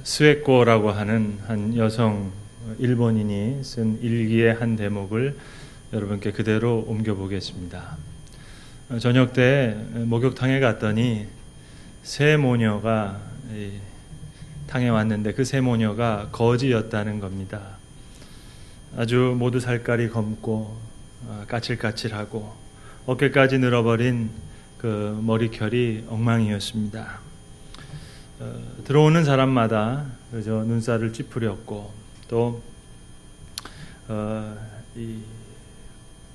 스웨코라고 하는 한 여성 일본인이 쓴 일기의 한 대목을 여러분께 그대로 옮겨보겠습니다. 저녁 때 목욕탕에 갔더니 새 모녀가 탕에 왔는데 그 새 모녀가 거지였다는 겁니다. 아주 모두 살깔이 검고 까칠까칠하고 어깨까지 늘어버린 그 머리결이 엉망이었습니다. 들어오는 사람마다 그저 눈살을 찌푸렸고 또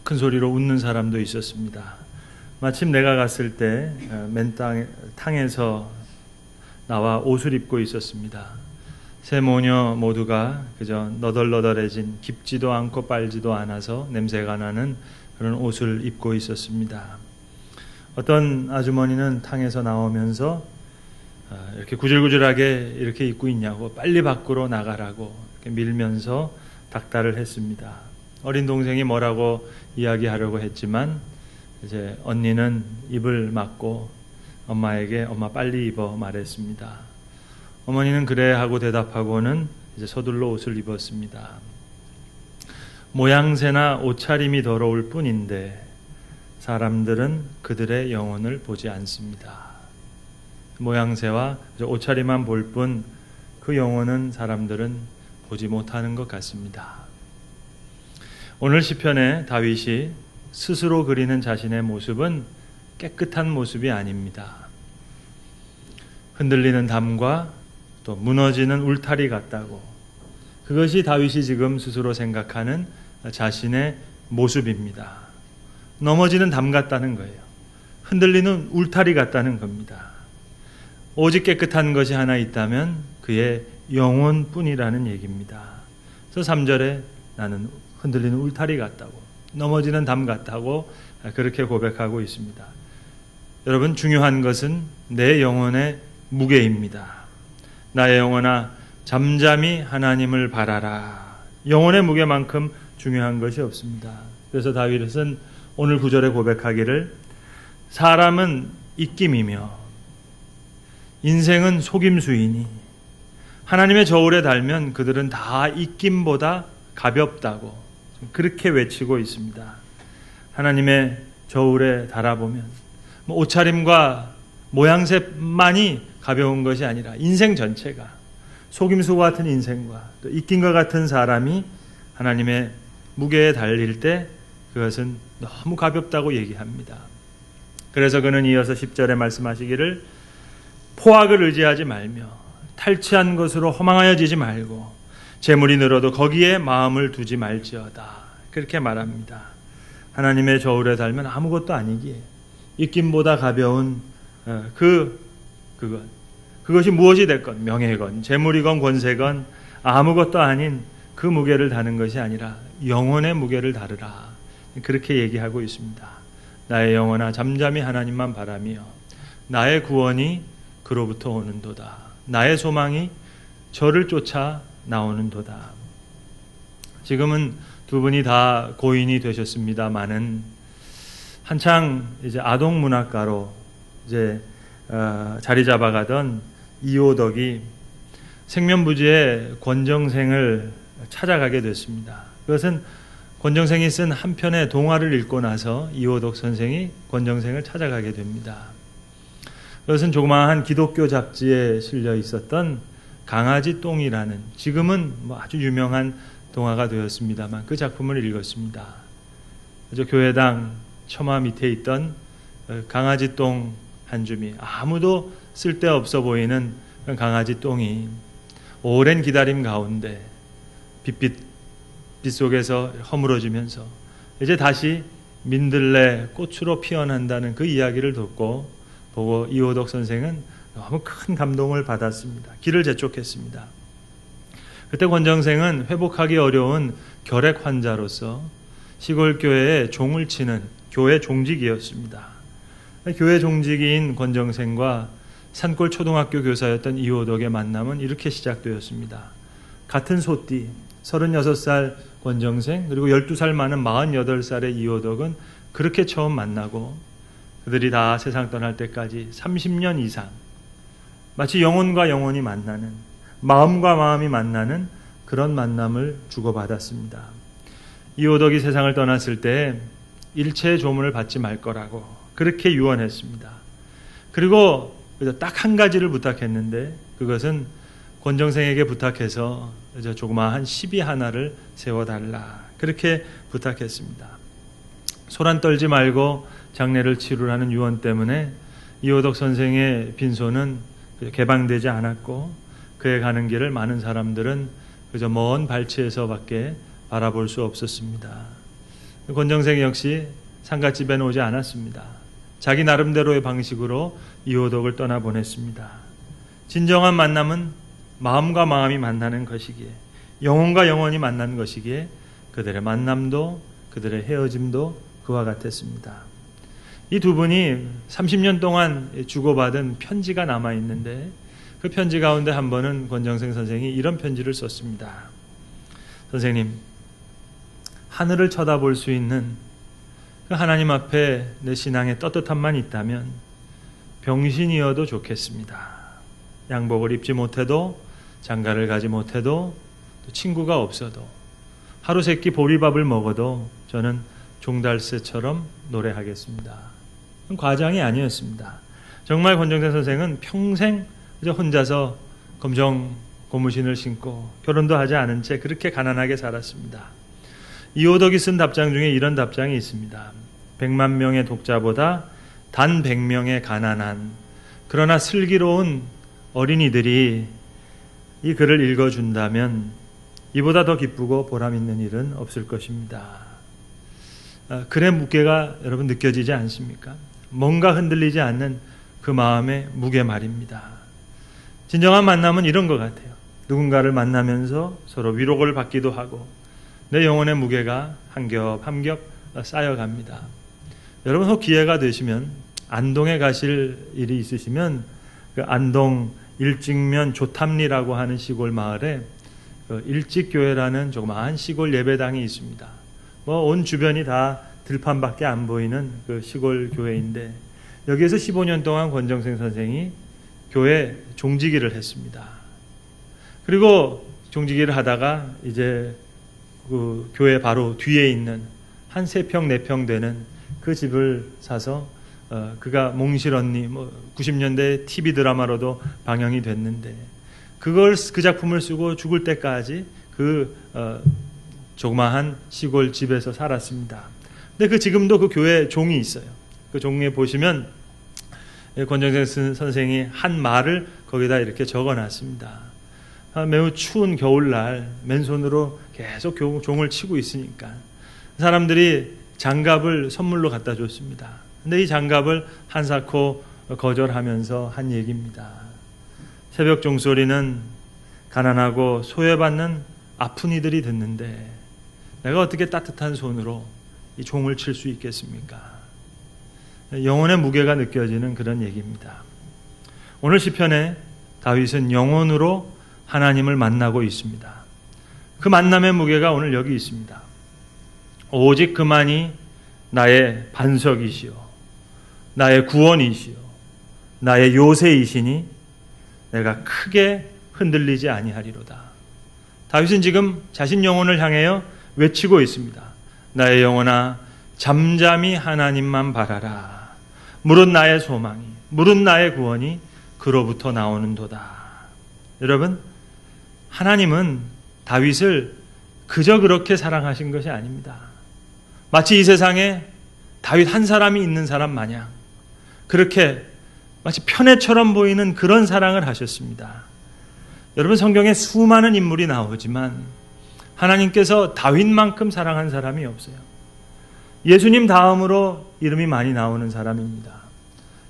큰 소리로 웃는 사람도 있었습니다. 마침 내가 갔을 때 맨 탕에서 나와 옷을 입고 있었습니다. 세 모녀 모두가 그저 너덜너덜해진 깊지도 않고 빨지도 않아서 냄새가 나는 그런 옷을 입고 있었습니다. 어떤 아주머니는 탕에서 나오면서 이렇게 구질구질하게 이렇게 입고 있냐고 빨리 밖으로 나가라고 이렇게 밀면서 닥달을 했습니다. 어린 동생이 뭐라고 이야기하려고 했지만 이제 언니는 입을 막고 엄마에게 엄마 빨리 입어 말했습니다. 어머니는 그래 하고 대답하고는 이제 서둘러 옷을 입었습니다. 모양새나 옷차림이 더러울 뿐인데 사람들은 그들의 영혼을 보지 않습니다. 모양새와 옷차림만 볼 뿐 그 영혼은 사람들은 보지 못하는 것 같습니다. 오늘 시편에 다윗이 스스로 그리는 자신의 모습은 깨끗한 모습이 아닙니다. 흔들리는 담과 또 무너지는 울타리 같다고, 그것이 다윗이 지금 스스로 생각하는 자신의 모습입니다. 넘어지는 담 같다는 거예요. 흔들리는 울타리 같다는 겁니다. 오직 깨끗한 것이 하나 있다면 그의 영혼뿐이라는 얘기입니다. 그래서 3절에 나는 흔들리는 울타리 같다고, 넘어지는 담 같다고 그렇게 고백하고 있습니다. 여러분, 중요한 것은 내 영혼의 무게입니다. 나의 영혼아, 잠잠히 하나님을 바라라. 영혼의 무게만큼 중요한 것이 없습니다. 그래서 다윗은 오늘 9절에 고백하기를 사람은 입김이며 인생은 속임수이니 하나님의 저울에 달면 그들은 다 입김보다 가볍다고 그렇게 외치고 있습니다. 하나님의 저울에 달아보면 옷차림과 모양새만이 가벼운 것이 아니라 인생 전체가, 속임수와 같은 인생과 또 입김과 같은 사람이 하나님의 무게에 달릴 때 그것은 너무 가볍다고 얘기합니다. 그래서 그는 이어서 10절에 말씀하시기를 포악을 의지하지 말며 탈취한 것으로 허망하여지지 말고 재물이 늘어도 거기에 마음을 두지 말지어다. 그렇게 말합니다. 하나님의 저울에 달면 아무것도 아니기에 입김보다 가벼운 그것이 무엇이 됐건, 명예건 재물이건 권세건 아무것도 아닌 그 무게를 다는 것이 아니라 영혼의 무게를 다르라. 그렇게 얘기하고 있습니다. 나의 영혼아, 잠잠히 하나님만 바라며 나의 구원이 그로부터 오는도다. 나의 소망이 저를 쫓아 나오는도다. 지금은 두 분이 다 고인이 되셨습니다마는 한창 이제 아동 문학가로 이제 자리 잡아가던 이호덕이 생면부지의 권정생을 찾아가게 됐습니다. 그것은 권정생이 쓴 한 편의 동화를 읽고 나서 이호덕 선생이 권정생을 찾아가게 됩니다. 그것은 조그마한 기독교 잡지에 실려 있었던 강아지 똥이라는, 지금은 아주 유명한 동화가 되었습니다만 그 작품을 읽었습니다. 그저 교회당 처마 밑에 있던 강아지 똥 한 줌이, 아무도 쓸데없어 보이는 강아지 똥이 오랜 기다림 가운데 빛 속에서 허물어지면서 이제 다시 민들레 꽃으로 피어난다는 그 이야기를 듣고 보고 이호덕 선생은 너무 큰 감동을 받았습니다. 길을 재촉했습니다. 그때 권정생은 회복하기 어려운 결핵 환자로서 시골 교회에 종을 치는 교회 종직이었습니다. 교회 종직인 권정생과 산골 초등학교 교사였던 이호덕의 만남은 이렇게 시작되었습니다. 같은 소띠 36살 권정생 그리고 12살 많은 48살의 이호덕은 그렇게 처음 만나고 그들이 다 세상 떠날 때까지 30년 이상 마치 영혼과 영혼이 만나는 마음과 마음이 만나는 그런 만남을 주고받았습니다. 이호덕이 세상을 떠났을 때 일체의 조문을 받지 말 거라고 그렇게 유언했습니다. 그리고 딱 한 가지를 부탁했는데 그것은 권정생에게 부탁해서 조그마한 시비 하나를 세워달라 그렇게 부탁했습니다. 소란 떨지 말고 장례를 치르라는 유언 때문에 이호덕 선생의 빈소는 개방되지 않았고 그에 가는 길을 많은 사람들은 그저 먼 발치에서밖에 바라볼 수 없었습니다. 권정생 역시 상갓집에는 오지 않았습니다. 자기 나름대로의 방식으로 이호덕을 떠나보냈습니다. 진정한 만남은 마음과 마음이 만나는 것이기에, 영혼과 영혼이 만나는 것이기에 그들의 만남도 그들의 헤어짐도 그와 같았습니다. 이 두 분이 30년 동안 주고받은 편지가 남아있는데 그 편지 가운데 한 번은 권정생 선생이 이런 편지를 썼습니다. 선생님, 하늘을 쳐다볼 수 있는 그 하나님 앞에 내 신앙의 떳떳함만 있다면 병신이어도 좋겠습니다. 양복을 입지 못해도, 장가를 가지 못해도, 또 친구가 없어도, 하루 세끼 보리밥을 먹어도 저는 종달새처럼 노래하겠습니다. 과장이 아니었습니다. 정말 권정생 선생은 평생 혼자서 검정 고무신을 신고 결혼도 하지 않은 채 그렇게 가난하게 살았습니다. 이호덕이 쓴 답장 중에 이런 답장이 있습니다. 100만 명의 독자보다 단 100명의 가난한 그러나 슬기로운 어린이들이 이 글을 읽어준다면 이보다 더 기쁘고 보람 있는 일은 없을 것입니다. 글의 무게가 여러분 느껴지지 않습니까? 뭔가 흔들리지 않는 그 마음의 무게 말입니다. 진정한 만남은 이런 것 같아요. 누군가를 만나면서 서로 위로를 받기도 하고 내 영혼의 무게가 한 겹 한 겹 쌓여갑니다. 여러분 혹 기회가 되시면 안동에 가실 일이 있으시면 그 안동 일직면 조탐리라고 하는 시골 마을에 일직교회라는 조그마한 시골 예배당이 있습니다. 온 주변이 다 들판밖에 안 보이는 그 시골 교회인데 여기에서 15년 동안 권정생 선생이 교회 종지기를 했습니다. 그리고 종지기를 하다가 이제 그 교회 바로 뒤에 있는 한 3평 4평 되는 그 집을 사서 그가 몽실 언니 90년대 TV 드라마로도 방영이 됐는데 그 작품을 쓰고 죽을 때까지 그 조그마한 시골 집에서 살았습니다. 근데 지금도 그 교회 종이 있어요. 그 종에 보시면 권정생 선생이 한 말을 거기다 이렇게 적어놨습니다. 매우 추운 겨울날 맨손으로 계속 종을 치고 있으니까 사람들이 장갑을 선물로 갖다 줬습니다. 근데 이 장갑을 한사코 거절하면서 한 얘기입니다. 새벽 종소리는 가난하고 소외받는 아픈 이들이 듣는데 내가 어떻게 따뜻한 손으로 이 종을 칠 수 있겠습니까? 영혼의 무게가 느껴지는 그런 얘기입니다. 오늘 시편에 다윗은 영혼으로 하나님을 만나고 있습니다. 그 만남의 무게가 오늘 여기 있습니다. 오직 그만이 나의 반석이시오, 나의 구원이시오, 나의 요새이시니 내가 크게 흔들리지 아니하리로다. 다윗은 지금 자신 영혼을 향하여 외치고 있습니다. 나의 영혼아, 잠잠히 하나님만 바라라. 무릇 나의 소망이, 무릇 나의 구원이 그로부터 나오는도다. 여러분, 하나님은 다윗을 그저 그렇게 사랑하신 것이 아닙니다. 마치 이 세상에 다윗 한 사람이 있는 사람 마냥 그렇게 마치 편애처럼 보이는 그런 사랑을 하셨습니다. 여러분, 성경에 수많은 인물이 나오지만 하나님께서 다윗만큼 사랑한 사람이 없어요. 예수님 다음으로 이름이 많이 나오는 사람입니다.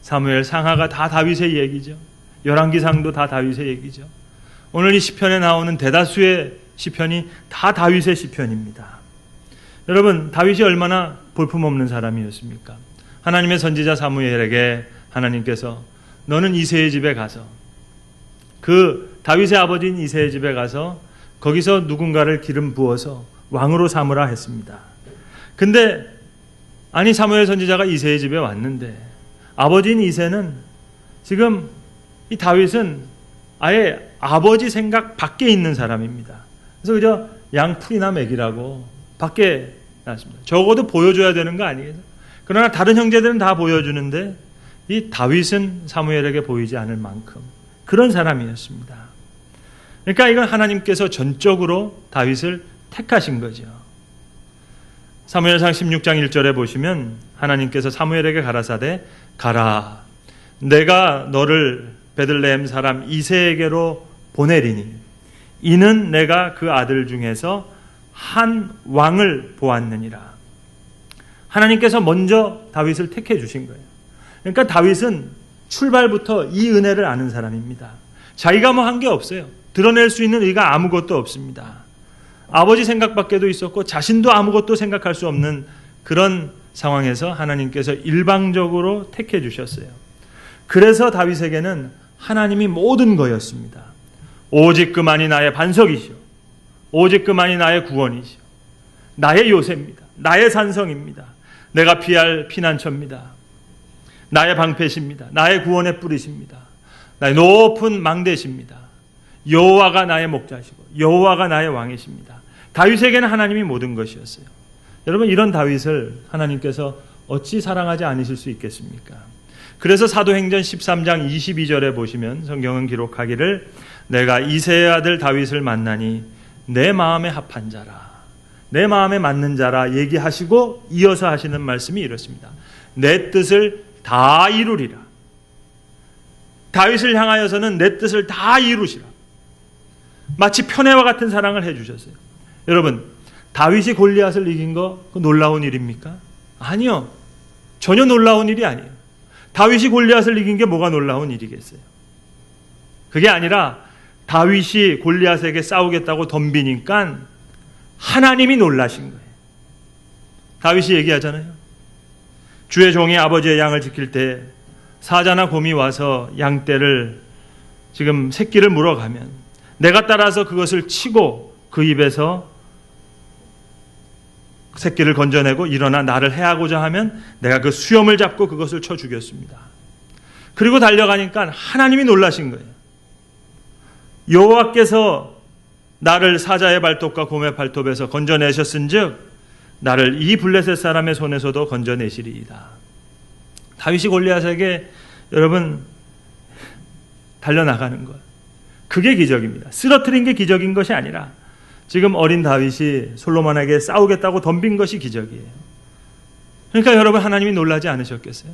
사무엘 상하가 다 다윗의 얘기죠. 열왕기상도 다 다윗의 얘기죠. 오늘 이 시편에 나오는 대다수의 시편이 다 다윗의 시편입니다. 여러분, 다윗이 얼마나 볼품없는 사람이었습니까? 하나님의 선지자 사무엘에게 하나님께서 너는 이새의 집에 가서 그 다윗의 아버지인 이새의 집에 가서 거기서 누군가를 기름 부어서 왕으로 삼으라 했습니다. 근데 아니 사무엘 선지자가 이새의 집에 왔는데 아버지인 이새는 지금 이 다윗은 아예 아버지 생각 밖에 있는 사람입니다. 그래서 그저 양풀이나 먹이라고 밖에 놨습니다. 적어도 보여줘야 되는 거 아니겠어요? 그러나 다른 형제들은 다 보여주는데 이 다윗은 사무엘에게 보이지 않을 만큼 그런 사람이었습니다. 그러니까 이건 하나님께서 전적으로 다윗을 택하신 거죠. 사무엘상 16장 1절에 보시면 하나님께서 사무엘에게 가라사대 가라 내가 너를 베들레헴 사람 이새에게로 보내리니 이는 내가 그 아들 중에서 한 왕을 보았느니라. 하나님께서 먼저 다윗을 택해 주신 거예요. 그러니까 다윗은 출발부터 이 은혜를 아는 사람입니다. 자기가 뭐 한 게 없어요. 드러낼 수 있는 의가 아무것도 없습니다. 아버지 생각밖에도 있었고 자신도 아무것도 생각할 수 없는 그런 상황에서 하나님께서 일방적으로 택해 주셨어요. 그래서 다윗에게는 하나님이 모든 거였습니다. 오직 그만이 나의 반석이시오. 오직 그만이 나의 구원이시오. 나의 요새입니다. 나의 산성입니다. 내가 피할 피난처입니다. 나의 방패십니다. 나의 구원의 뿌리십니다. 나의 높은 망대십니다. 여호와가 나의 목자시고 여호와가 나의 왕이십니다. 다윗에게는 하나님이 모든 것이었어요. 여러분 이런 다윗을 하나님께서 어찌 사랑하지 않으실 수 있겠습니까? 그래서 사도행전 13장 22절에 보시면 성경은 기록하기를 내가 이새의 아들 다윗을 만나니 내 마음에 합한 자라 내 마음에 맞는 자라 얘기하시고 이어서 하시는 말씀이 이렇습니다. 내 뜻을 다 이루리라. 다윗을 향하여서는 내 뜻을 다 이루시라. 마치 편애와 같은 사랑을 해주셨어요. 여러분 다윗이 골리앗을 이긴 거 놀라운 일입니까? 아니요. 전혀 놀라운 일이 아니에요. 다윗이 골리앗을 이긴 게 뭐가 놀라운 일이겠어요? 그게 아니라 다윗이 골리앗에게 싸우겠다고 덤비니까 하나님이 놀라신 거예요. 다윗이 얘기하잖아요. 주의 종이 아버지의 양을 지킬 때 사자나 곰이 와서 양떼를 지금 새끼를 물어가면 내가 따라서 그것을 치고 그 입에서 새끼를 건져내고 일어나 나를 해하고자 하면 내가 그 수염을 잡고 그것을 쳐 죽였습니다. 그리고 달려가니까 하나님이 놀라신 거예요. 여호와께서 나를 사자의 발톱과 곰의 발톱에서 건져내셨은즉 나를 이 블레셋 사람의 손에서도 건져내시리이다. 다윗이 골리앗에게 여러분 달려나가는 것 그게 기적입니다. 쓰러뜨린 게 기적인 것이 아니라 지금 어린 다윗이 솔로몬에게 싸우겠다고 덤빈 것이 기적이에요. 그러니까 여러분 하나님이 놀라지 않으셨겠어요?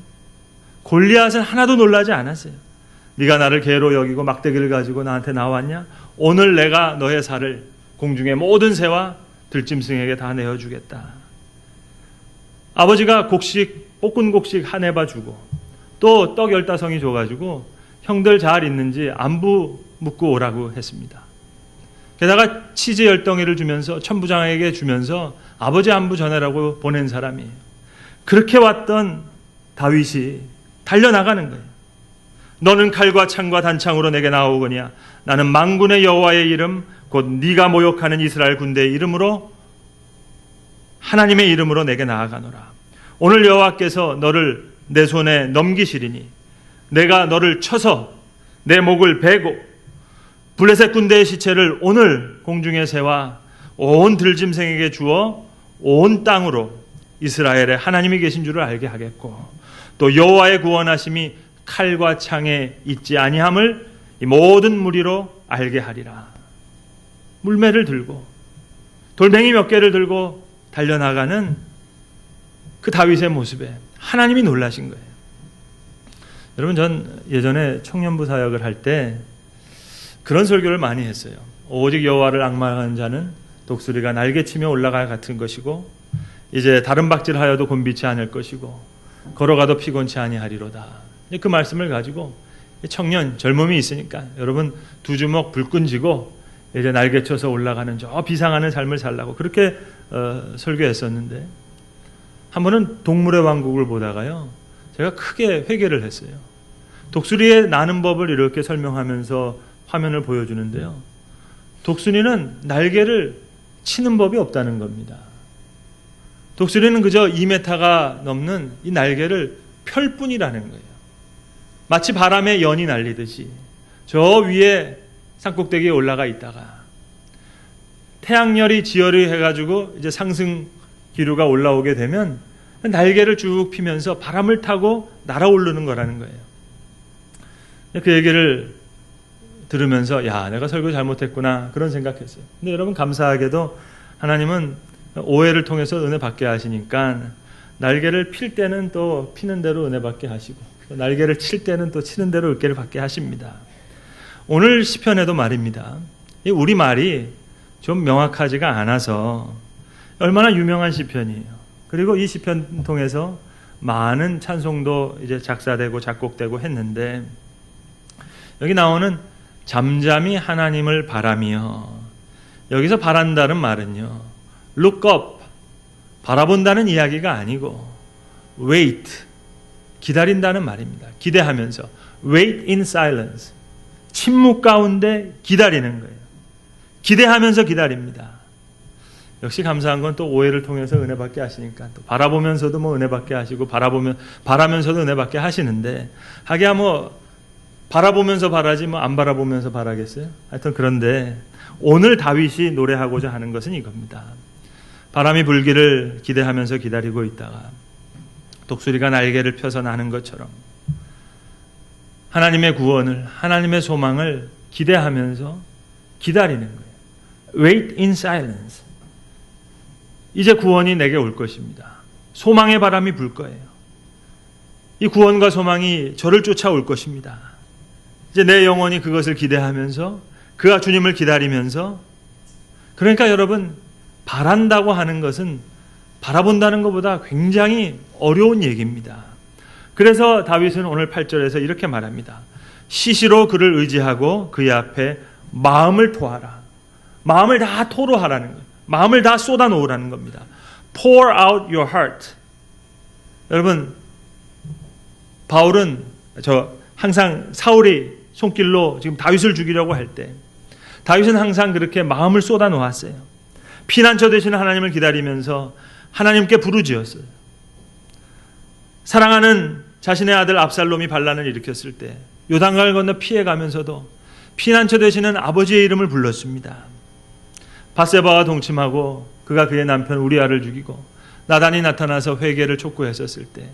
골리앗은 하나도 놀라지 않았어요. 네가 나를 개로 여기고 막대기를 가지고 나한테 나왔냐? 오늘 내가 너의 살을 공중의 모든 새와 들짐승에게 다 내어주겠다. 아버지가 곡식 볶은 곡식 한 해바 주고 또 떡 15덩이 줘가지고 형들 잘 있는지 안부 묻고 오라고 했습니다. 게다가 치즈 10덩이를 주면서 천부장에게 주면서 아버지 안부 전해라고 보낸 사람이에요. 그렇게 왔던 다윗이 달려나가는 거예요. 너는 칼과 창과 단창으로 내게 나오거냐? 나는 만군의 여호와의 이름 곧 네가 모욕하는 이스라엘 군대의 이름으로 하나님의 이름으로 내게 나아가노라. 오늘 여호와께서 너를 내 손에 넘기시리니 내가 너를 쳐서 내 목을 베고 블레셋 군대의 시체를 오늘 공중의 새와 온 들짐승에게 주어 온 땅으로 이스라엘에 하나님이 계신 줄을 알게 하겠고 또 여호와의 구원하심이 칼과 창에 있지 아니함을 이 모든 무리로 알게 하리라. 물매를 들고 돌멩이 몇 개를 들고 달려나가는 그 다윗의 모습에 하나님이 놀라신 거예요. 여러분 전 예전에 청년부 사역을 할 때 그런 설교를 많이 했어요. 오직 여호와를 앙망하는 자는 독수리가 날개치며 올라가 같은 것이고 이제 다른 박질하여도 곤비치 않을 것이고 걸어가도 피곤치 아니하리로다. 그 말씀을 가지고 청년 젊음이 있으니까 여러분 두 주먹 불끈 쥐고 이제 날개쳐서 올라가는 저 비상하는 삶을 살라고 그렇게 설교했었는데 한 번은 동물의 왕국을 보다가요 제가 크게 회개를 했어요. 독수리의 나는 법을 이렇게 설명하면서 화면을 보여주는데요. 독수리는 날개를 치는 법이 없다는 겁니다. 독수리는 그저 2m가 넘는 이 날개를 펼 뿐이라는 거예요. 마치 바람에 연이 날리듯이 저 위에 산꼭대기에 올라가 있다가 태양열이 지열이 해가지고 이제 상승 기류가 올라오게 되면 날개를 쭉 피면서 바람을 타고 날아오르는 거라는 거예요. 그 얘기를 들으면서 야, 내가 설교 잘못했구나 그런 생각했어요. 근데 여러분 감사하게도 하나님은 오해를 통해서 은혜 받게 하시니까 날개를 필 때는 또 피는 대로 은혜 받게 하시고 또 날개를 칠 때는 또 치는 대로 은혜를 받게 하십니다. 오늘 시편에도 말입니다. 이 우리 말이 좀 명확하지가 않아서 얼마나 유명한 시편이에요. 그리고 이 시편 통해서 많은 찬송도 이제 작사되고 작곡되고 했는데 여기 나오는 잠잠히 하나님을 바라며, 여기서 바란다는 말은요, look up, 바라본다는 이야기가 아니고 wait, 기다린다는 말입니다. 기대하면서 wait in silence, 침묵 가운데 기다리는 거예요. 기대하면서 기다립니다. 역시 감사한 건 또 오해를 통해서 은혜 받게 하시니까 또 바라보면서도 뭐 은혜 받게 하시고 바라면서도 은혜 받게 하시는데 하기야 뭐 바라보면서 바라지 뭐 안 바라보면서 바라겠어요? 하여튼 그런데 오늘 다윗이 노래하고자 하는 것은 이겁니다. 바람이 불기를 기대하면서 기다리고 있다가 독수리가 날개를 펴서 나는 것처럼 하나님의 구원을, 하나님의 소망을 기대하면서 기다리는 거예요. Wait in silence. 이제 구원이 내게 올 것입니다. 소망의 바람이 불 거예요. 이 구원과 소망이 저를 쫓아올 것입니다. 이제 내 영혼이 그것을 기대하면서 그가 주님을 기다리면서, 그러니까 여러분 바란다고 하는 것은 바라본다는 것보다 굉장히 어려운 얘기입니다. 그래서 다윗은 오늘 8절에서 이렇게 말합니다. 시시로 그를 의지하고 그의 앞에 마음을 토하라. 마음을 다 토로하라는 거예요. 마음을 다 쏟아놓으라는 겁니다. Pour out your heart. 여러분, 바울은 항상 사울이 손길로 지금 다윗을 죽이려고 할 때 다윗은 항상 그렇게 마음을 쏟아놓았어요. 피난처 되시는 하나님을 기다리면서 하나님께 부르짖었어요. 사랑하는 자신의 아들 압살롬이 반란을 일으켰을 때 요단강을 건너 피해가면서도 피난처 되시는 아버지의 이름을 불렀습니다. 밧세바와 동침하고 그가 그의 남편 우리아를 죽이고 나단이 나타나서 회개를 촉구했었을 때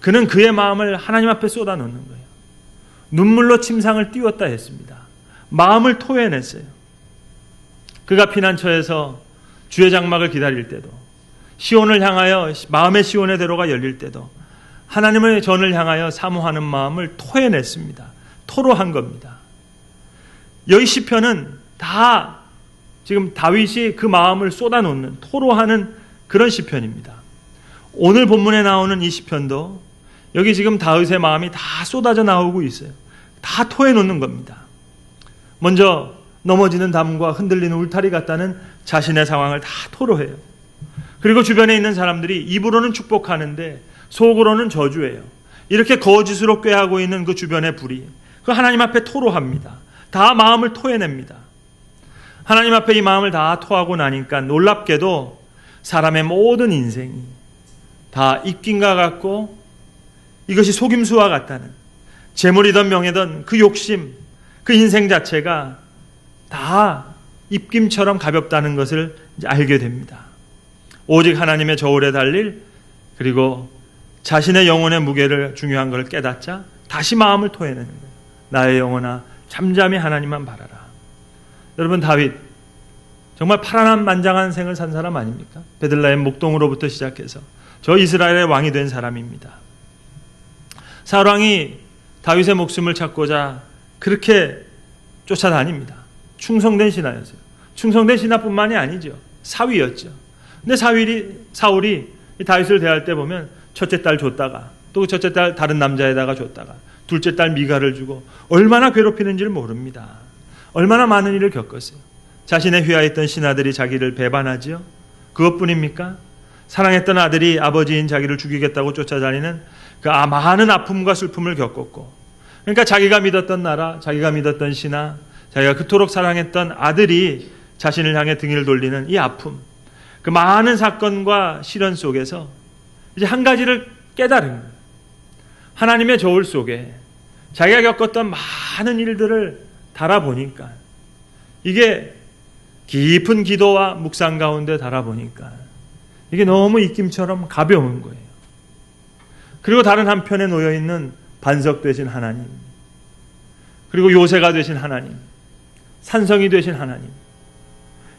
그는 그의 마음을 하나님 앞에 쏟아놓는 거예요. 눈물로 침상을 띄웠다 했습니다. 마음을 토해냈어요. 그가 피난처에서 주의 장막을 기다릴 때도, 시온을 향하여 마음의 시온의 대로가 열릴 때도 하나님의 전을 향하여 사모하는 마음을 토해냈습니다. 토로한 겁니다. 여기 시편은 다 지금 다윗이 그 마음을 쏟아놓는, 토로하는 그런 시편입니다. 오늘 본문에 나오는 이 시편도 여기 지금 다윗의 마음이 다 쏟아져 나오고 있어요. 다 토해놓는 겁니다. 먼저 넘어지는 담과 흔들리는 울타리 같다는 자신의 상황을 다 토로해요. 그리고 주변에 있는 사람들이 입으로는 축복하는데 속으로는 저주해요. 이렇게 거짓으로 꾀하고 있는 그 주변의 불의, 그 하나님 앞에 토로합니다. 다 마음을 토해냅니다. 하나님 앞에 이 마음을 다 토하고 나니까 놀랍게도 사람의 모든 인생이 다 입김과 같고 이것이 속임수와 같다는, 재물이든 명예든 그 욕심, 그 인생 자체가 다 입김처럼 가볍다는 것을 이제 알게 됩니다. 오직 하나님의 저울에 달릴, 그리고 자신의 영혼의 무게를 중요한 것을 깨닫자 다시 마음을 토해내는 거예요. 나의 영혼아 잠잠히 하나님만 바라라. 여러분, 다윗 정말 파란만장한 생을 산 사람 아닙니까? 베들레헴 목동으로부터 시작해서 저 이스라엘의 왕이 된 사람입니다. 사울왕이 다윗의 목숨을 찾고자 그렇게 쫓아다닙니다. 충성된 신하였어요. 충성된 신하뿐만이 아니죠. 사위였죠. 근데 사울이 다윗을 대할 때 보면 첫째 딸 줬다가 또 첫째 딸 다른 남자에다가 줬다가 둘째 딸 미가를 주고 얼마나 괴롭히는지를 모릅니다. 얼마나 많은 일을 겪었어요. 자신의 휘하했던 신하들이 자기를 배반하지요. 그것뿐입니까? 사랑했던 아들이 아버지인 자기를 죽이겠다고 쫓아다니는 그 많은 아픔과 슬픔을 겪었고, 그러니까 자기가 믿었던 나라, 자기가 믿었던 신하, 자기가 그토록 사랑했던 아들이 자신을 향해 등을 돌리는 이 아픔, 그 많은 사건과 시련 속에서 이제 한 가지를 깨달은 거예요. 하나님의 저울 속에 자기가 겪었던 많은 일들을 달아보니까 이게 깊은 기도와 묵상 가운데 달아보니까 이게 너무 입김처럼 가벼운 거예요. 그리고 다른 한편에 놓여있는 반석 되신 하나님, 그리고 요새가 되신 하나님, 산성이 되신 하나님,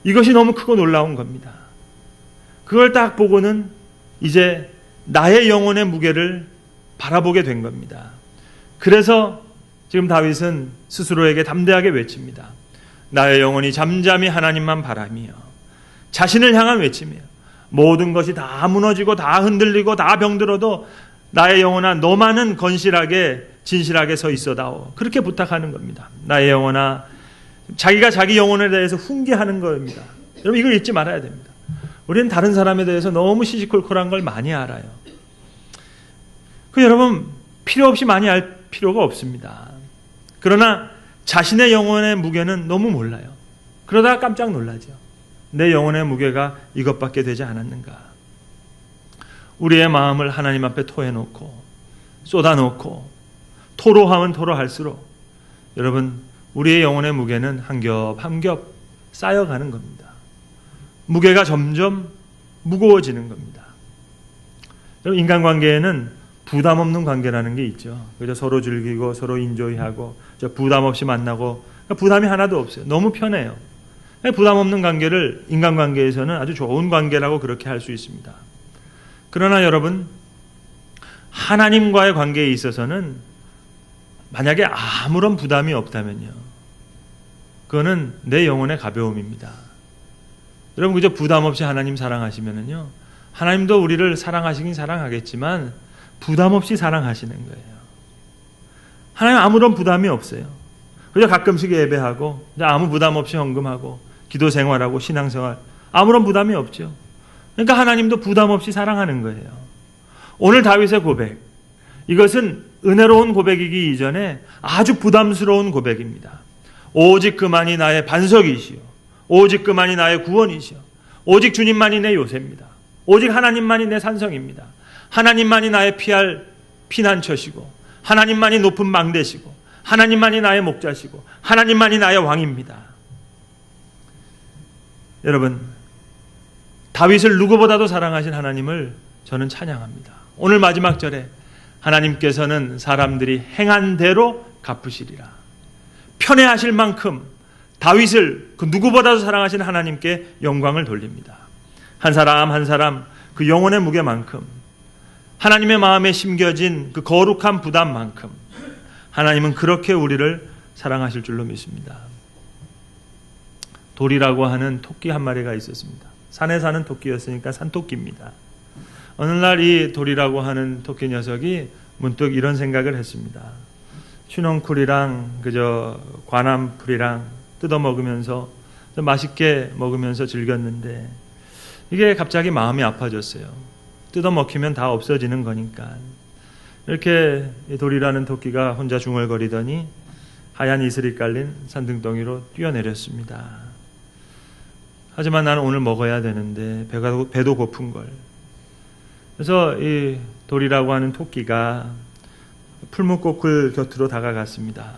이것이 너무 크고 놀라운 겁니다. 그걸 딱 보고는 이제 나의 영혼의 무게를 바라보게 된 겁니다. 그래서 지금 다윗은 스스로에게 담대하게 외칩니다. 나의 영혼이 잠잠히 하나님만 바라며, 자신을 향한 외침이에요. 모든 것이 다 무너지고 다 흔들리고 다 병들어도 나의 영혼아 너만은 건실하게 진실하게 서 있어다오. 그렇게 부탁하는 겁니다. 나의 영혼아, 자기가 자기 영혼에 대해서 훈계하는 겁니다. 여러분 이걸 잊지 말아야 됩니다. 우리는 다른 사람에 대해서 너무 시시콜콜한 걸 많이 알아요. 여러분 필요 없이 많이 알 필요가 없습니다. 그러나 자신의 영혼의 무게는 너무 몰라요. 그러다가 깜짝 놀라죠. 내 영혼의 무게가 이것밖에 되지 않았는가. 우리의 마음을 하나님 앞에 토해놓고 쏟아놓고 토로하면 토로할수록 여러분 우리의 영혼의 무게는 한 겹 한 겹 쌓여가는 겁니다. 무게가 점점 무거워지는 겁니다. 여러분 인간관계에는 부담 없는 관계라는 게 있죠. 그죠? 서로 즐기고 서로 인조이하고 부담 없이 만나고 부담이 하나도 없어요. 너무 편해요. 부담 없는 관계를 인간관계에서는 아주 좋은 관계라고 그렇게 할 수 있습니다. 그러나 여러분 하나님과의 관계에 있어서는 만약에 아무런 부담이 없다면요, 그거는 내 영혼의 가벼움입니다. 여러분 그저 부담 없이 하나님 사랑하시면은요, 하나님도 우리를 사랑하시긴 사랑하겠지만 부담 없이 사랑하시는 거예요. 하나님 아무런 부담이 없어요. 그저 가끔씩 예배하고 아무 부담 없이 헌금하고 기도 생활하고 신앙생활 아무런 부담이 없죠. 그러니까 하나님도 부담 없이 사랑하는 거예요. 오늘 다윗의 고백, 이것은 은혜로운 고백이기 이전에 아주 부담스러운 고백입니다. 오직 그만이 나의 반석이시오. 오직 그만이 나의 구원이시오. 오직 주님만이 내 요새입니다. 오직 하나님만이 내 산성입니다. 하나님만이 나의 피할 피난처시고 하나님만이 높은 망대시고 하나님만이 나의 목자시고 하나님만이 나의 왕입니다. 여러분 다윗을 누구보다도 사랑하신 하나님을 저는 찬양합니다. 오늘 마지막 절에 하나님께서는 사람들이 행한 대로 갚으시리라. 편애하실 만큼 다윗을 그 누구보다도 사랑하신 하나님께 영광을 돌립니다. 한 사람 한 사람 그 영혼의 무게만큼, 하나님의 마음에 심겨진 그 거룩한 부담만큼 하나님은 그렇게 우리를 사랑하실 줄로 믿습니다. 돌이라고 하는 토끼 한 마리가 있었습니다. 산에 사는 토끼였으니까 산토끼입니다. 어느 날 이 돌이라고 하는 토끼 녀석이 문득 이런 생각을 했습니다. 슈넝쿨이랑 그저 관암풀이랑 뜯어 먹으면서 맛있게 먹으면서 즐겼는데 이게 갑자기 마음이 아파졌어요. 뜯어 먹히면 다 없어지는 거니까. 이렇게 돌이라는 토끼가 혼자 중얼거리더니 하얀 이슬이 깔린 산등덩이로 뛰어내렸습니다. 하지만 나는 오늘 먹어야 되는데 배도 고픈 걸. 그래서 이 돌이라고 하는 토끼가 풀무꽃을 곁으로 다가갔습니다.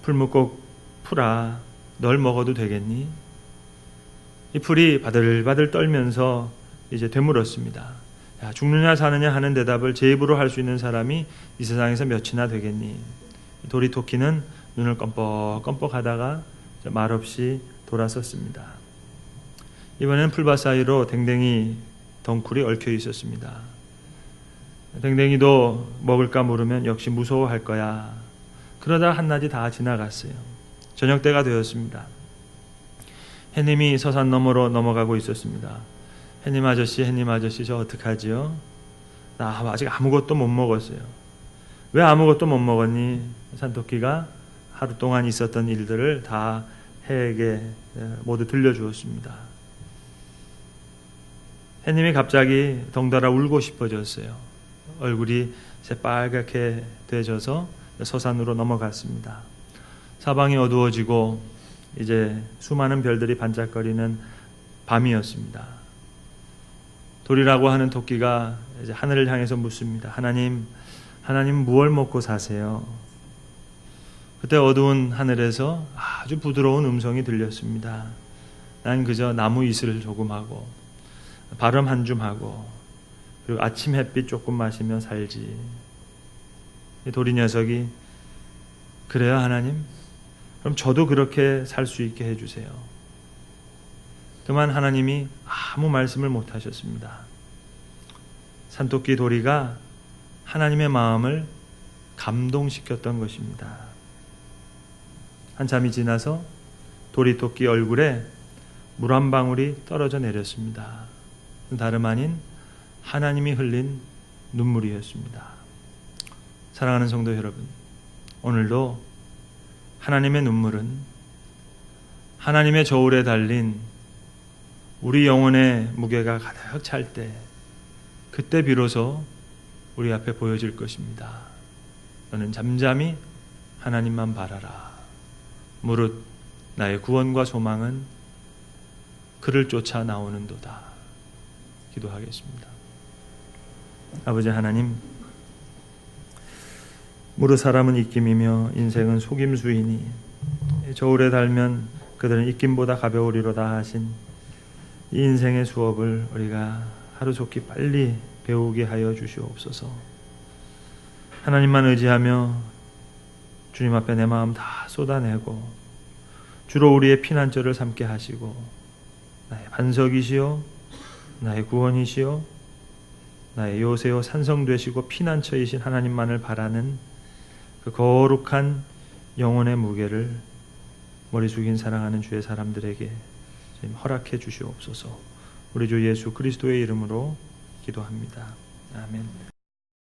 풀무꽃 풀아, 널 먹어도 되겠니? 이 풀이 바들바들 떨면서 이제 되물었습니다. 야, 죽느냐 사느냐 하는 대답을 제 입으로 할 수 있는 사람이 이 세상에서 몇이나 되겠니? 도리 토끼는 눈을 껌뻑껌뻑 하다가 말없이 돌아섰습니다. 이번에는 풀밭 사이로 댕댕이 덩쿨이 얽혀 있었습니다. 댕댕이도 먹을까 모르면 역시 무서워할 거야. 그러다 한낮이 다 지나갔어요. 저녁 때가 되었습니다. 해님이 서산 너머로 넘어가고 있었습니다. 해님 아저씨 저 어떡하지요? 나 아직 아무것도 못 먹었어요. 왜 아무것도 못 먹었니? 산토끼가 하루 동안 있었던 일들을 다 해에게 모두 들려주었습니다. 해님이 갑자기 덩달아 울고 싶어졌어요. 얼굴이 새빨갛게 되져서 서산으로 넘어갔습니다. 사방이 어두워지고 이제 수많은 별들이 반짝거리는 밤이었습니다. 돌이라고 하는 토끼가 이제 하늘을 향해서 묻습니다. 하나님 무엇을 먹고 사세요? 그때 어두운 하늘에서 아주 부드러운 음성이 들렸습니다. 난 그저 나무 이슬 조금 하고 바람 한 줌 하고 그리고 아침 햇빛 조금 마시며 살지. 도리 녀석이 그래요 하나님? 그럼 저도 그렇게 살 수 있게 해주세요. 그만 하나님이 아무 말씀을 못하셨습니다. 산토끼 도리가 하나님의 마음을 감동시켰던 것입니다. 한참이 지나서 도리토끼 얼굴에 물 한 방울이 떨어져 내렸습니다. 다름 아닌 하나님이 흘린 눈물이었습니다. 사랑하는 성도 여러분, 오늘도 하나님의 눈물은 하나님의 저울에 달린 우리 영혼의 무게가 가득 찰 때, 그때 비로소 우리 앞에 보여질 것입니다. 너는 잠잠히 하나님만 바라라. 무릇 나의 구원과 소망은 그를 쫓아 나오는도다. 기도하겠습니다. 아버지 하나님, 무릇 사람은 입김이며 인생은 속임수이니 저울에 달면 그들은 입김보다 가벼우리로다 하신 이 인생의 수업을 우리가 하루속히 빨리 배우게 하여 주시옵소서. 하나님만 의지하며 주님 앞에 내 마음 다 쏟아내고 주로 우리의 피난처를 삼게 하시고 나의 반석이시요 나의 구원이시요 나의 요새요 산성되시고 피난처이신 하나님만을 바라는 그 거룩한 영혼의 무게를 머리 숙인 사랑하는 주의 사람들에게 허락해 주시옵소서. 우리 주 예수 그리스도의 이름으로 기도합니다. 아멘.